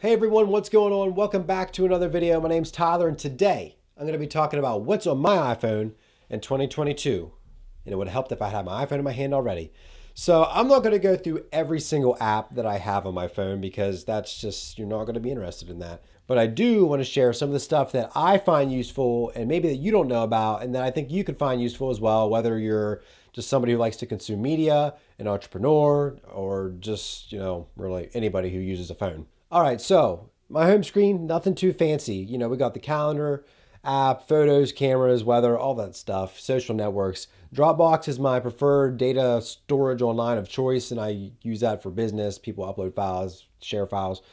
Hey everyone, what's going on? Welcome back to another video. My name's Tyler, and today I'm going to be talking about what's on my iPhone in 2022. And it would have helped if I had my iPhone in my hand already. So I'm not going to go through every single app that I have on my phone because that's just, you're not going to be interested in that. But I do want to share some of the stuff that I find useful and maybe that you don't know about and that I think you could find useful as well, whether you're just somebody who likes to consume media, an entrepreneur, or just, really anybody who uses a phone. All right, so my home screen, nothing too fancy. We got the calendar app, photos, cameras, weather, all that stuff, social networks. Dropbox is my preferred data storage online of choice, and I use that for business. People upload files, share files.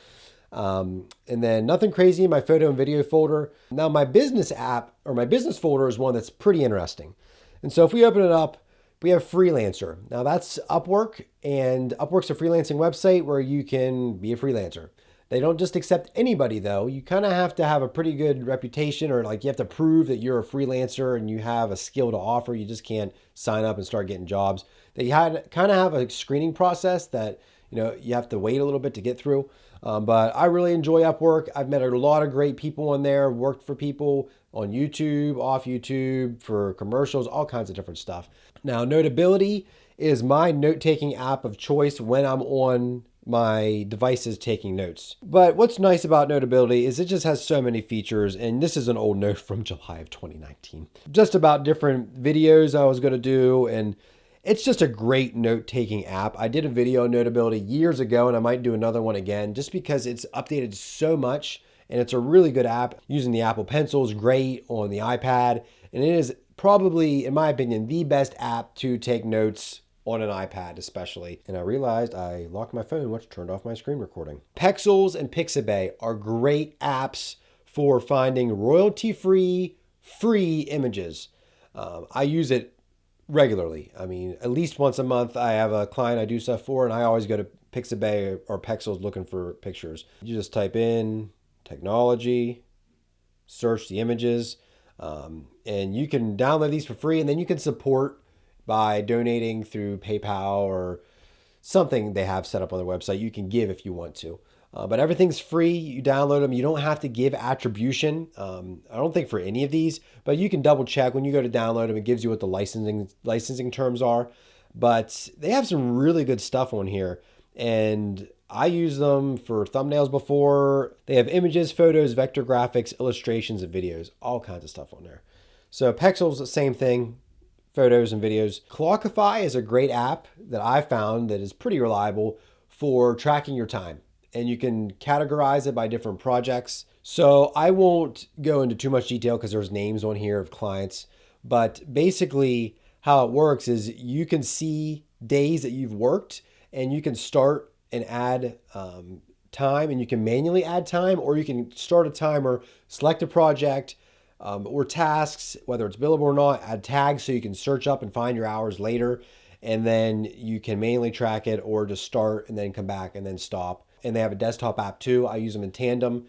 And then nothing crazy in my photo and video folder. Now, my business app or my business folder is one that's pretty interesting. And so if we open it up, we have Freelancer. Now, that's Upwork, and Upwork's a freelancing website where you can be a freelancer. They don't just accept anybody, though. You kind of have to have a pretty good reputation, or like you have to prove that you're a freelancer and you have a skill to offer. You just can't sign up and start getting jobs. They kind of have a screening process that you have to wait a little bit to get through. But I really enjoy Upwork. I've met a lot of great people on there, worked for people on YouTube, off YouTube, for commercials, all kinds of different stuff. Now, Notability is my note-taking app of choice when I'm on my devices taking notes. But what's nice about Notability is it just has so many features, and this is an old note from July of 2019. Just about different videos I was going to do, and it's just a great note-taking app. I did a video on Notability years ago, and I might do another one again just because it's updated so much, and it's a really good app. Using the Apple Pencil is great on the iPad, and it is probably, in my opinion, the best app to take notes on an iPad especially. And I realized I locked my phone, which turned off my screen recording. Pexels and Pixabay are great apps for finding royalty-free, free images. I use it regularly. I mean, at least once a month, I have a client I do stuff for, and I always go to Pixabay or Pexels looking for pictures. You just type in technology, search the images, and you can download these for free, and then you can support by donating through PayPal or something they have set up on their website. You can give if you want to. But everything's free. You download them. You don't have to give attribution. I don't think for any of these, but you can double check when you go to download them. It gives you what the licensing terms are. But they have some really good stuff on here. And I use them for thumbnails before. They have images, photos, vector graphics, illustrations, and videos. All kinds of stuff on there. So Pexels, the same thing. Photos and videos. Clockify is a great app that I found that is pretty reliable for tracking your time. And you can categorize it by different projects. So I won't go into too much detail because there's names on here of clients. But basically how it works is you can see days that you've worked, and you can start and add time, and you can manually add time, or you can start a timer, select a project, or tasks, whether it's billable or not, add tags so you can search up and find your hours later. And then you can manually track it, or just start and then come back and then stop. And they have a desktop app too. I use them in tandem.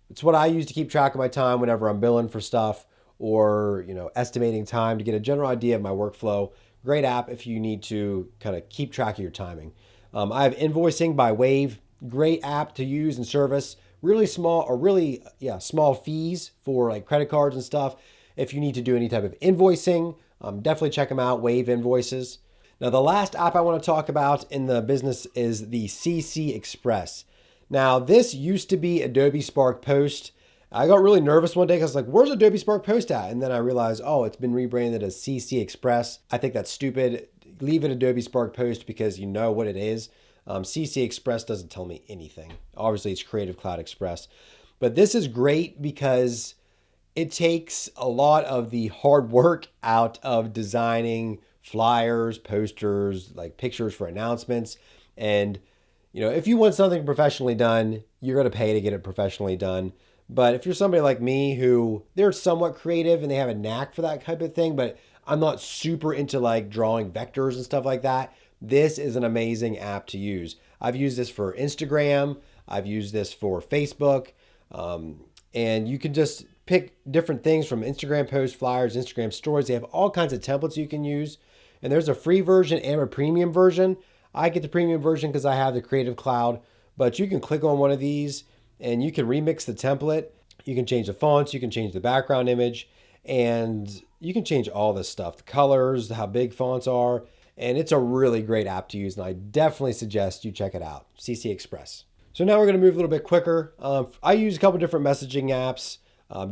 It's what I use to keep track of my time whenever I'm billing for stuff, or estimating time to get a general idea of my workflow. Great app if you need to kind of keep track of your timing. I have Invoicing by Wave. Great app to use and service. Really small, or small fees for like credit cards and stuff. If you need to do any type of invoicing, definitely check them out, Wave Invoices. Now, the last app I want to talk about in the business is the CC Express. Now, this used to be Adobe Spark Post. I got really nervous one day because I was like, where's Adobe Spark Post at? And then I realized, it's been rebranded as CC Express. I think that's stupid. Leave it Adobe Spark Post because you know what it is. CC Express doesn't tell me anything. Obviously, it's Creative Cloud Express. But this is great because it takes a lot of the hard work out of designing flyers, posters, like pictures for announcements. And, if you want something professionally done, you're going to pay to get it professionally done. But if you're somebody like me who they're somewhat creative and they have a knack for that type of thing, but I'm not super into like drawing vectors and stuff like that, this is an amazing app to use. I've used this for Instagram. I've used this for Facebook. And you can just pick different things from Instagram posts, flyers, Instagram stories. They have all kinds of templates you can use. And there's a free version and a premium version. I get the premium version because I have the Creative Cloud, but you can click on one of these and you can remix the template. You can change the fonts, you can change the background image, and you can change all this stuff, the colors, how big fonts are, and it's a really great app to use, and I definitely suggest you check it out, CC Express. So now we're going to move a little bit quicker. I use a couple different messaging apps.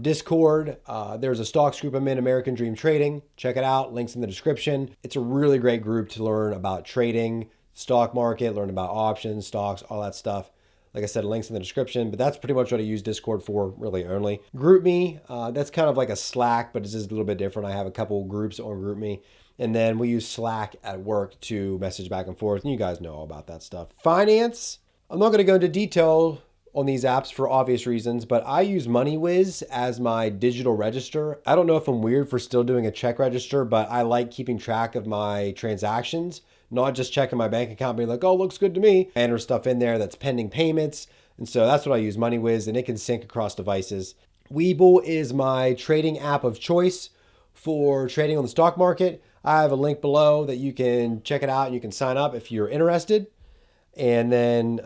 Discord, there's a stocks group I'm in, American Dream Trading. Check it out, links in the description. It's a really great group to learn about trading, stock market, learn about options, stocks, all that stuff. Like I said, links in the description, but that's pretty much what I use Discord for, really only. GroupMe, that's kind of like a Slack, but it's just a little bit different. I have a couple groups on GroupMe. And then we use Slack at work to message back and forth, and you guys know all about that stuff. Finance, I'm not going to go into detail on these apps for obvious reasons, but I use MoneyWiz as my digital register. I don't know if I'm weird for still doing a check register, but I like keeping track of my transactions, not just checking my bank account, being like, oh, looks good to me. I enter stuff in there that's pending payments. And so that's what I use, MoneyWiz, and it can sync across devices. Webull is my trading app of choice for trading on the stock market. I have a link below that you can check it out and you can sign up if you're interested. And then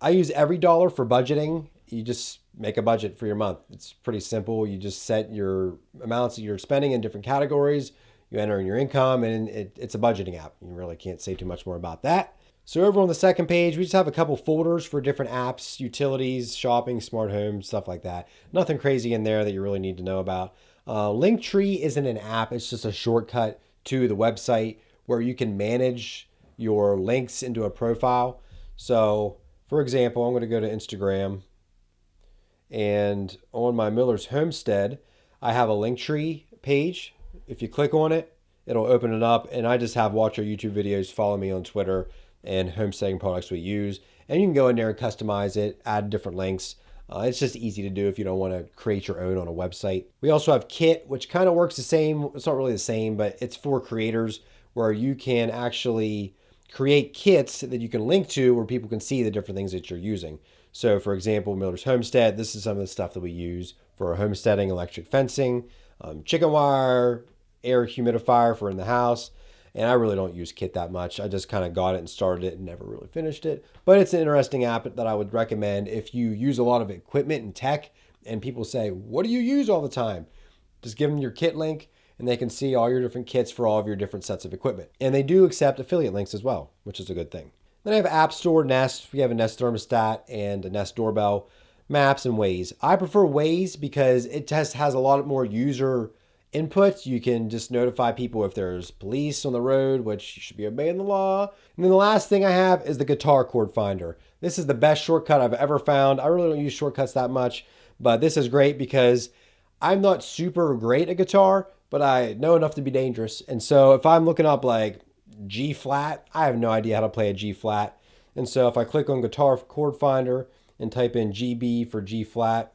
I use EveryDollar for budgeting. You just make a budget for your month. It's pretty simple. You just set your amounts that you're spending in different categories. You enter in your income, and it's a budgeting app. You really can't say too much more about that. So over on the second page, we just have a couple folders for different apps, utilities, shopping, smart home, stuff like that. Nothing crazy in there that you really need to know about. Linktree isn't an app. It's just a shortcut to the website where you can manage your links into a profile. So for example, I'm going to go to Instagram, and on my Miller's Homestead, I have a Linktree page. If you click on it, it'll open it up, and I just have watch our YouTube videos, follow me on Twitter, and homesteading products we use. And you can go in there and customize it, add different links. It's just easy to do if you don't want to create your own on a website. We also have Kit, which kind of works the same. It's not really the same, but it's for creators where you can actually create kits that you can link to where people can see the different things that you're using. So for example, Miller's Homestead, this is some of the stuff that we use for homesteading, electric fencing, chicken wire, air humidifier for in the house. And I really don't use Kit that much. I just kind of got it and started it and never really finished it. But it's an interesting app that I would recommend if you use a lot of equipment and tech and people say, what do you use all the time? Just give them your Kit link and they can see all your different kits for all of your different sets of equipment. And they do accept affiliate links as well, which is a good thing. Then I have App Store, Nest. We have a Nest thermostat and a Nest doorbell, Maps, and Waze. I prefer Waze because it just has a lot more user input. You can just notify people if there's police on the road, which you should be obeying the law. And then the last thing I have is the guitar chord finder. This is the best shortcut I've ever found. I really don't use shortcuts that much, but this is great because I'm not super great at guitar, but I know enough to be dangerous. And so if I'm looking up like G flat, I have no idea how to play a G flat. And so if I click on guitar chord finder and type in GB for G flat,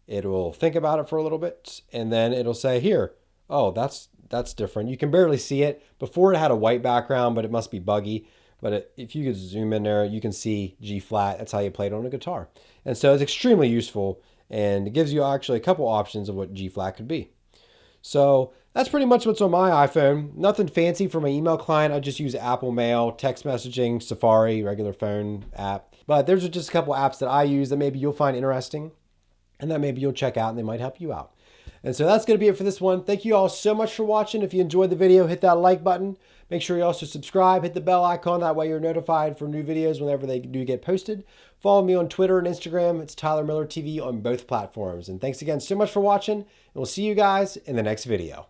it will think about it for a little bit, and then it'll say here, oh, that's different. You can barely see it. Before it had a white background, but it must be buggy. But if you could zoom in there, you can see G flat. That's how you play it on a guitar. And so it's extremely useful, and it gives you actually a couple options of what G flat could be. So that's pretty much what's on my iPhone. Nothing fancy for my email client. I just use Apple Mail, text messaging, Safari, regular phone app. But there's just a couple apps that I use that maybe you'll find interesting and that maybe you'll check out and they might help you out. And so that's going to be it for this one. Thank you all so much for watching. If you enjoyed the video, hit that like button. Make sure you also subscribe, hit the bell icon. That way you're notified for new videos whenever they do get posted. Follow me on Twitter and Instagram. It's Tyler Miller TV on both platforms. And thanks again so much for watching. And we'll see you guys in the next video.